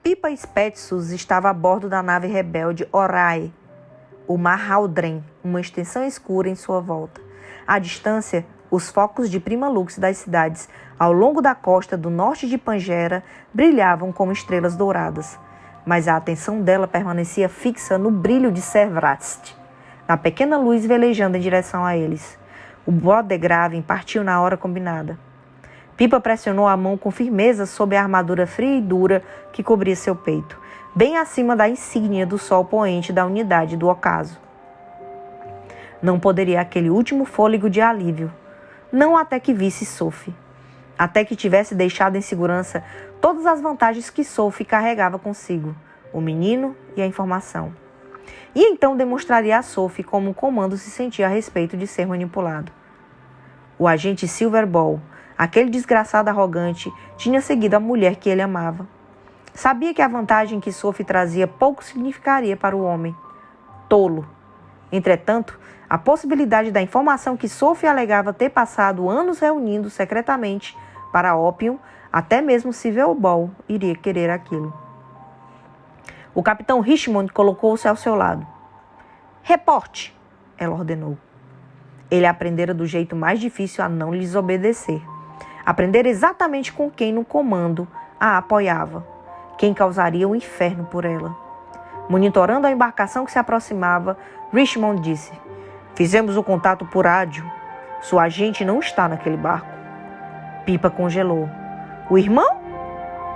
Pipa Spetsus estava a bordo da nave rebelde Orae, o Mar Haldren, uma extensão escura em sua volta. À distância, os focos de Primalux das cidades ao longo da costa do norte de Pangera brilhavam como estrelas douradas, mas a atenção dela permanecia fixa no brilho de Servrast, na pequena luz velejando em direção a eles. O Bodegraven partiu na hora combinada. Pipa pressionou a mão com firmeza sobre a armadura fria e dura que cobria seu peito, bem acima da insígnia do sol poente da unidade do ocaso. Não poderia aquele último fôlego de alívio, não até que visse Sophie, até que tivesse deixado em segurança todas as vantagens que Sophie carregava consigo, o menino e a informação. E então demonstraria a Sophie como o comando se sentia a respeito de ser manipulado. O agente Silverball, aquele desgraçado arrogante, tinha seguido a mulher que ele amava. Sabia que a vantagem que Sophie trazia pouco significaria para o homem. Tolo. Entretanto, a possibilidade da informação que Sophie alegava ter passado anos reunindo secretamente para Ópium, até mesmo Silverball iria querer aquilo. O capitão Richmond colocou-se ao seu lado. Reporte, ela ordenou. Ele aprendera do jeito mais difícil a não lhes obedecer. Aprender exatamente com quem no comando a apoiava, quem causaria o inferno por ela. Monitorando a embarcação que se aproximava, Richmond disse: "Fizemos o contato por rádio. Sua agente não está naquele barco." Pipa congelou. "O irmão?"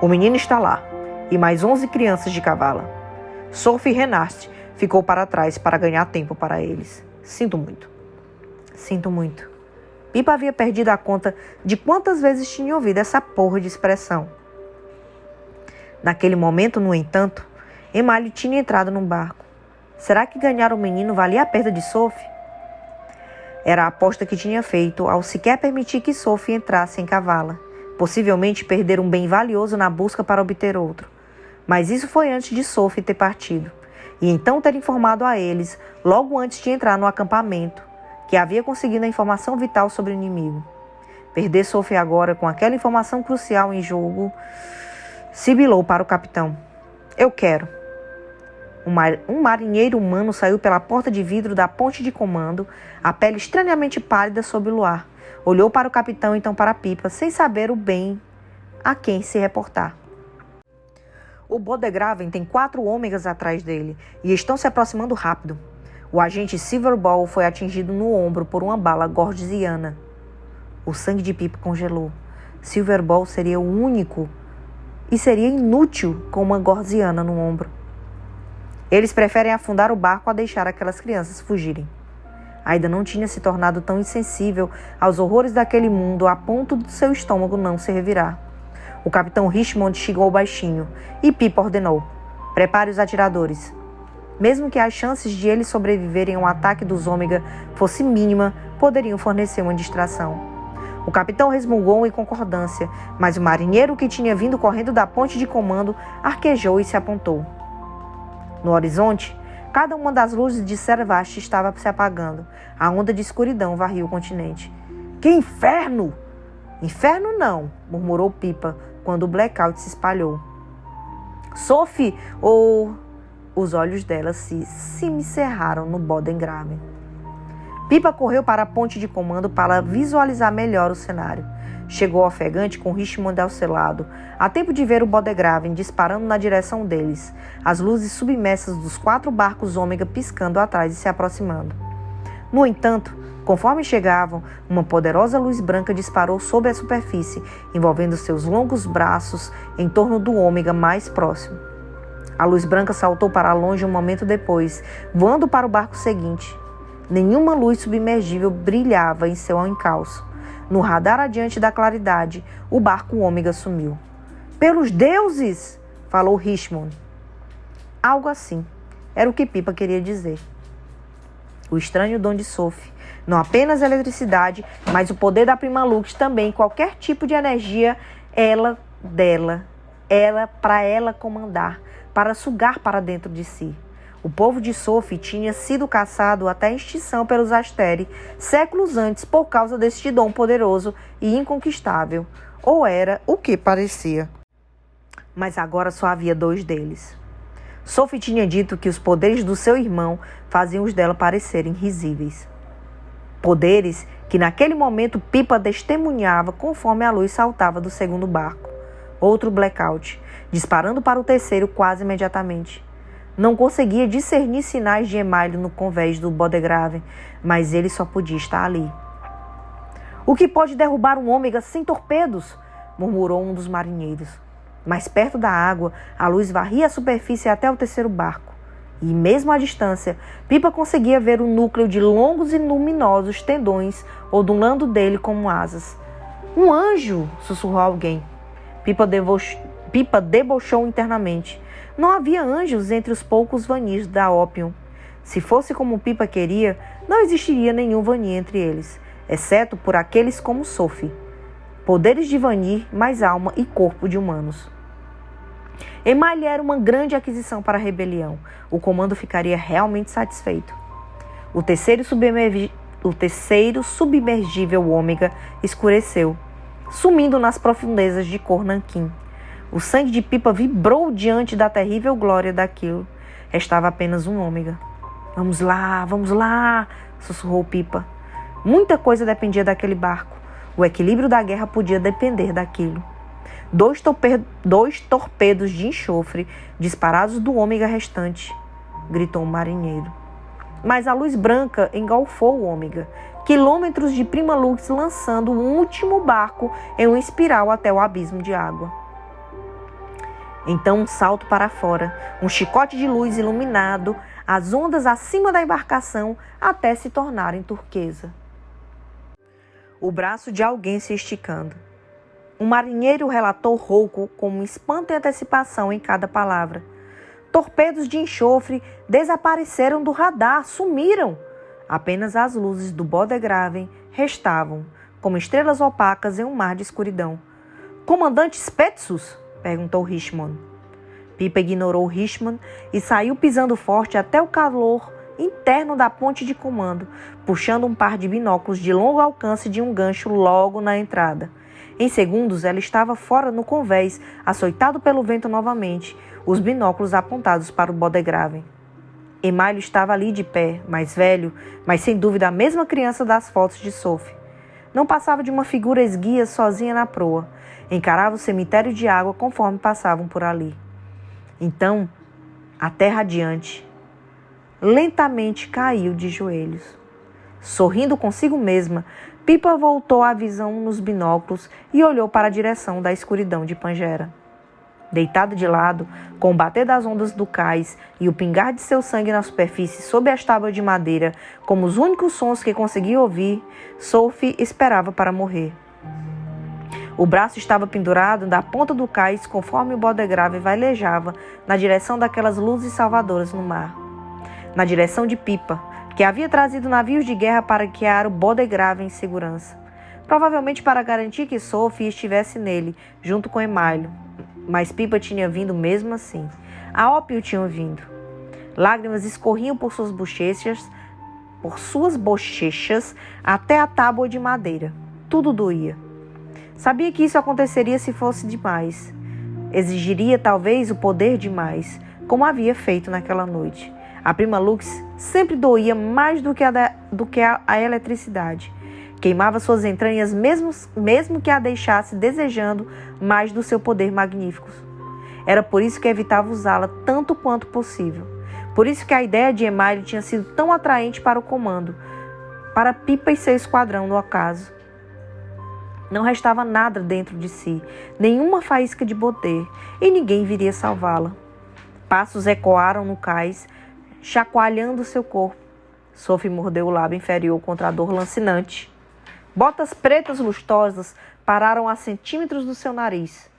"O menino está lá, e mais 11 crianças de cavala." Sophie Renard ficou para trás para ganhar tempo para eles. "Sinto muito." "Sinto muito." Pipa havia perdido a conta de quantas vezes tinha ouvido essa porra de expressão. Naquele momento, no entanto, Emile tinha entrado no barco. Será que ganhar o menino valia a perda de Sophie? Era a aposta que tinha feito ao sequer permitir que Sophie entrasse em cavala. Possivelmente perder um bem valioso na busca para obter outro. Mas isso foi antes de Sophie ter partido. E então ter informado a eles, logo antes de entrar no acampamento, que havia conseguido a informação vital sobre o inimigo. Perder Sophie agora, com aquela informação crucial em jogo, sibilou para o capitão: "Eu quero." Um marinheiro humano saiu pela porta de vidro da ponte de comando, a pele estranhamente pálida sob o luar. Olhou para o capitão, então para Pipa, sem saber o bem a quem se reportar. "O Bodegraven tem 4 ômegas atrás dele e estão se aproximando rápido." O agente Silverball foi atingido no ombro por uma bala gorgiana. O sangue de Pipa congelou. Silverball seria o único e seria inútil com uma gorgiana no ombro. Eles preferem afundar o barco a deixar aquelas crianças fugirem. Ainda não tinha se tornado tão insensível aos horrores daquele mundo a ponto de seu estômago não se revirar. O capitão Richmond chegou baixinho e Pipa ordenou: "Prepare os atiradores." Mesmo que as chances de eles sobreviverem ao ataque dos ômega fosse mínima, poderiam fornecer uma distração. O capitão resmungou em concordância, mas o marinheiro que tinha vindo correndo da ponte de comando arquejou e se apontou. No horizonte, cada uma das luzes de Servast estava se apagando. A onda de escuridão varria o continente. "Que inferno!" "Inferno não," murmurou Pipa, quando o blackout se espalhou. "Sophie, ou..." Os olhos dela se cerraram no Bodegraven. Pipa correu para a ponte de comando para visualizar melhor o cenário. Chegou ofegante com Richmond ao seu lado, a tempo de ver o Bodegraven disparando na direção deles, as luzes submersas dos 4 barcos ômega piscando atrás e se aproximando. No entanto, conforme chegavam, uma poderosa luz branca disparou sobre a superfície, envolvendo seus longos braços em torno do ômega mais próximo. A luz branca saltou para longe um momento depois, voando para o barco seguinte. Nenhuma luz submergível brilhava em seu encalço. No radar adiante da claridade, o barco ômega sumiu. "Pelos deuses!" falou Richmond. Algo assim. Era o que Pipa queria dizer. O estranho dom de Sophie, não apenas a eletricidade, mas o poder da Prima Lux também, qualquer tipo de energia, ela para ela comandar, para sugar para dentro de si. O povo de Sophie tinha sido caçado até a extinção pelos Asteri séculos antes por causa deste dom poderoso e inconquistável, ou era o que parecia. Mas agora só havia 2 deles. Sophie tinha dito que os poderes do seu irmão faziam os dela parecerem risíveis. Poderes que naquele momento Pipa testemunhava conforme a luz saltava do segundo barco. Outro blackout, disparando para o terceiro quase imediatamente. Não conseguia discernir sinais de Emile no convés do Bodegraven, mas ele só podia estar ali. "O que pode derrubar um ômega sem torpedos?" murmurou um dos marinheiros. Mais perto da água, a luz varria a superfície até o terceiro barco. E mesmo à distância, Pipa conseguia ver o núcleo de longos e luminosos tendões ondulando dele como asas. "Um anjo!" sussurrou alguém. Pipa debochou internamente. Não havia anjos entre os poucos Vannis da Opium. Se fosse como Pipa queria, não existiria nenhum Vanni entre eles, exceto por aqueles como Sophie. Poderes de Vanni, mais alma e corpo de humanos. Emile era uma grande aquisição para a rebelião. O comando ficaria realmente satisfeito. O terceiro submergível ômega escureceu, sumindo nas profundezas de Cornanquim. O sangue de Pipa vibrou diante da terrível glória daquilo. Restava apenas um ômega. Vamos lá, sussurrou Pipa. Muita coisa dependia daquele barco. O equilíbrio da guerra podia depender daquilo. Dois torpedos de enxofre disparados do ômega restante, gritou o marinheiro. Mas a luz branca engolfou o ômega, quilômetros de Primalux lançando o último barco em uma espiral até o abismo de água. Então um salto para fora, um chicote de luz iluminado, as ondas acima da embarcação até se tornarem turquesa. O braço de alguém se esticando. Um marinheiro relatou rouco com um espanto e antecipação em cada palavra. Torpedos de enxofre desapareceram do radar, sumiram. Apenas as luzes do Bodegraven restavam, como estrelas opacas em um mar de escuridão. Comandante Spetsus? Perguntou Richmond. Pipa ignorou Richmond e saiu pisando forte até o calor interno da ponte de comando, puxando um par de binóculos de longo alcance de um gancho logo na entrada. Em segundos, ela estava fora no convés, açoitado pelo vento novamente, os binóculos apontados para o Bodegraven. Emílio estava ali de pé, mais velho, mas sem dúvida a mesma criança das fotos de Sophie. Não passava de uma figura esguia sozinha na proa. Encarava o cemitério de água conforme passavam por ali. Então, a terra adiante, lentamente caiu de joelhos. Sorrindo consigo mesma, Pipa voltou a visão nos binóculos e olhou para a direção da escuridão de Pangera. Deitada de lado, com o bater das ondas do cais e o pingar de seu sangue na superfície sob as tábuas de madeira como os únicos sons que conseguia ouvir, Sophie esperava para morrer. O braço estava pendurado da ponta do cais conforme o Bodegraven vailejava na direção daquelas luzes salvadoras no mar. Na direção de Pipa, que havia trazido navios de guerra para guiar o Bodegraven em segurança. Provavelmente para garantir que Sophie estivesse nele, junto com Emílio. Mas Pipa tinha vindo mesmo assim. A Ópio tinha vindo. Lágrimas escorriam por suas bochechas até a tábua de madeira. Tudo doía. Sabia que isso aconteceria se fosse demais. Exigiria talvez o poder demais, como havia feito naquela noite. A Primalux sempre doía mais do que a eletricidade. Queimava suas entranhas mesmo que a deixasse desejando mais do seu poder magnífico. Era por isso que evitava usá-la tanto quanto possível. Por isso que a ideia de Emílio tinha sido tão atraente para o comando, para Pipa e seu esquadrão no ocaso. Não restava nada dentro de si, nenhuma faísca de poder, e ninguém viria salvá-la. Passos ecoaram no cais, chacoalhando seu corpo. Sophie mordeu o lábio inferior contra a dor lancinante. Botas pretas lustosas pararam a centímetros do seu nariz.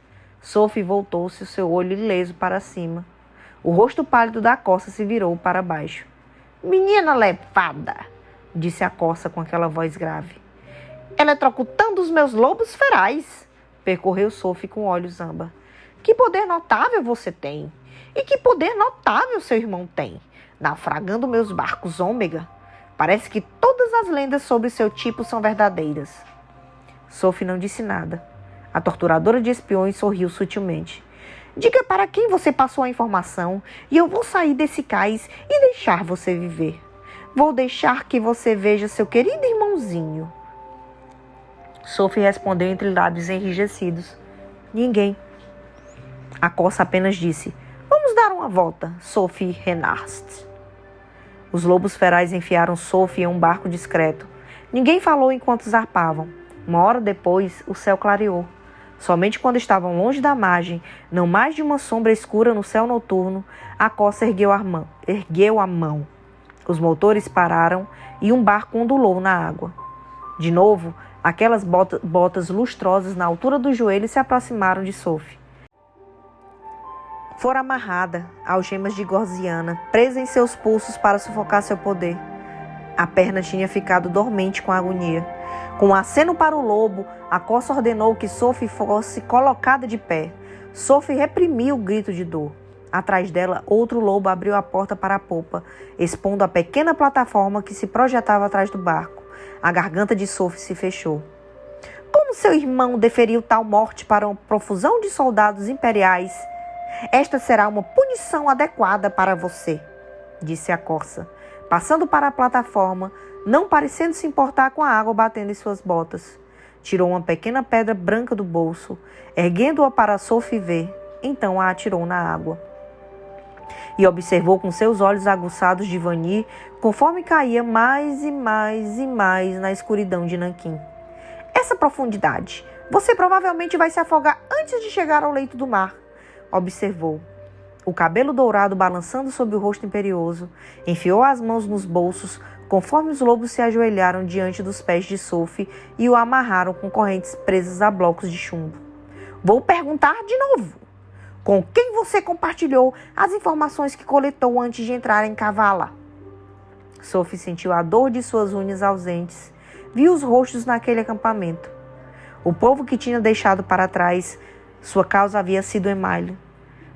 Sophie voltou-se, o seu olho ileso para cima. O rosto pálido da Corsa se virou para baixo. "Menina levada", disse a Corsa com aquela voz grave. "Eletrocutando os meus lobos ferais", percorreu Sophie com olhos âmbar. "Que poder notável você tem! E que poder notável seu irmão tem, naufragando meus barcos ômega. Parece que todas as lendas sobre seu tipo são verdadeiras." Sophie não disse nada. A torturadora de espiões sorriu sutilmente. "Diga para quem você passou a informação e eu vou sair desse cais e deixar você viver. Vou deixar que você veja seu querido irmãozinho." Sophie respondeu entre lábios enrijecidos. "Ninguém." A Corsa apenas disse: "Vamos dar uma volta, Sophie Renard." Os lobos ferais enfiaram Sophie em um barco discreto. Ninguém falou enquanto zarpavam. Uma hora depois, o céu clareou. Somente quando estavam longe da margem, não mais de uma sombra escura no céu noturno, a Corsa ergueu a mão. Os motores pararam e um barco ondulou na água. De novo, aquelas botas lustrosas na altura do joelho se aproximaram de Sophie. Fora amarrada, algemas de gorziana, presa em seus pulsos para sufocar seu poder. A perna tinha ficado dormente com a agonia. Com um aceno para o lobo, a Corsa ordenou que Sophie fosse colocada de pé. Sophie reprimiu o grito de dor. Atrás dela, outro lobo abriu a porta para a popa, expondo a pequena plataforma que se projetava atrás do barco. A garganta de Sophie se fechou. "Como seu irmão deferiu tal morte para uma profusão de soldados imperiais? Esta será uma punição adequada para você", disse a Corsa, passando para a plataforma, não parecendo se importar com a água batendo em suas botas. Tirou uma pequena pedra branca do bolso, erguendo-a para Sophie ver. Então a atirou na água. E observou com seus olhos aguçados de Vanille, conforme caía mais e mais e mais na escuridão de Nanquim. Essa profundidade. Você provavelmente vai se afogar antes de chegar ao leito do mar, observou. O cabelo dourado balançando sob o rosto imperioso, enfiou as mãos nos bolsos, conforme os lobos se ajoelharam diante dos pés de Sophie e o amarraram com correntes presas a blocos de chumbo. Vou perguntar de novo. Com quem você compartilhou as informações que coletou antes de entrar em Kavala? Sophie sentiu a dor de suas unhas ausentes. Viu os rostos naquele acampamento. O povo que tinha deixado para trás, sua causa havia sido Emile.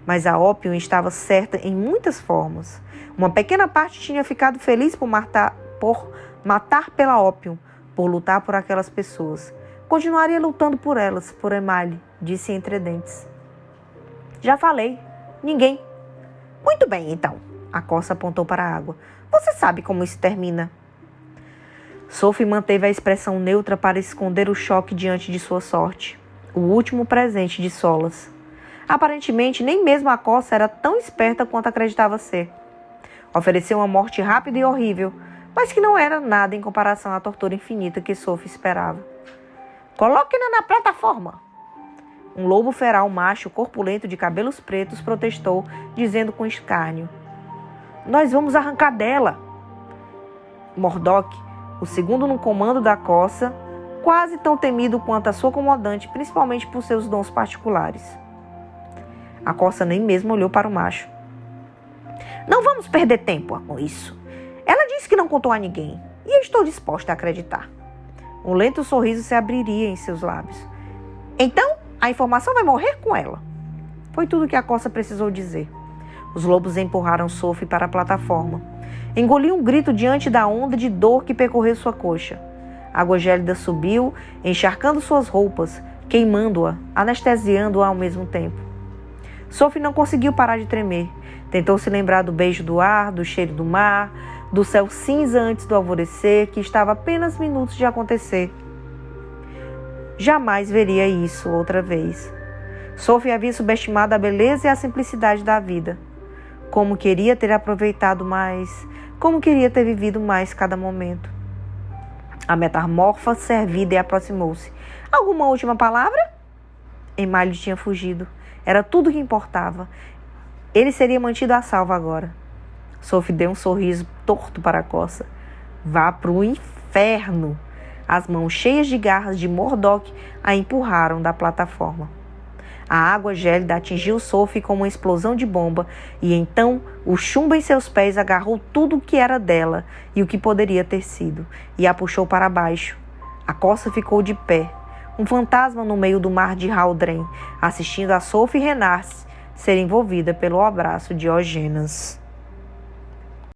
Mas a Ópium estava certa em muitas formas. Uma pequena parte tinha ficado feliz por matar pela Ópium, por lutar por aquelas pessoas. Continuaria lutando por elas, por Emile, disse entre dentes. Já falei. Ninguém. Muito bem, então. A Corsa apontou para a água. Você sabe como isso termina. Sophie manteve a expressão neutra para esconder o choque diante de sua sorte. O último presente de Solas. Aparentemente, nem mesmo a Corsa era tão esperta quanto acreditava ser. Ofereceu uma morte rápida e horrível, mas que não era nada em comparação à tortura infinita que Sophie esperava. Coloque-na na plataforma! Um lobo feral macho, corpulento de cabelos pretos, protestou, dizendo com escárnio. Nós vamos arrancar dela. Mordok, o segundo no comando da Corsa, quase tão temido quanto a sua comandante, principalmente por seus dons particulares. A Corsa nem mesmo olhou para o macho. Não vamos perder tempo com isso. Ela disse que não contou a ninguém, e eu estou disposta a acreditar. Um lento sorriso se abriria em seus lábios. Então, a informação vai morrer com ela. Foi tudo que a Corsa precisou dizer. Os lobos empurraram Sophie para a plataforma. Engoliu um grito diante da onda de dor que percorreu sua coxa. A água gélida subiu, encharcando suas roupas, queimando-a, anestesiando-a ao mesmo tempo. Sophie não conseguiu parar de tremer. Tentou se lembrar do beijo do ar, do cheiro do mar, do céu cinza antes do alvorecer, que estava a apenas minutos de acontecer. Jamais veria isso outra vez. Sophie havia subestimado a beleza e a simplicidade da vida. Como queria ter aproveitado mais, como queria ter vivido mais cada momento. A metamorfa servida e aproximou-se. Alguma última palavra? Emile tinha fugido. Era tudo o que importava. Ele seria mantido a salvo agora. Sophie deu um sorriso torto para a Corsa. Vá para o inferno! As mãos cheias de garras de Mordok a empurraram da plataforma. A água gélida atingiu Sophie como uma explosão de bomba e então o chumbo em seus pés agarrou tudo o que era dela e o que poderia ter sido e a puxou para baixo. A Corsa ficou de pé, um fantasma no meio do mar de Haldren, assistindo a Sophie Renard ser envolvida pelo abraço de Eugênas.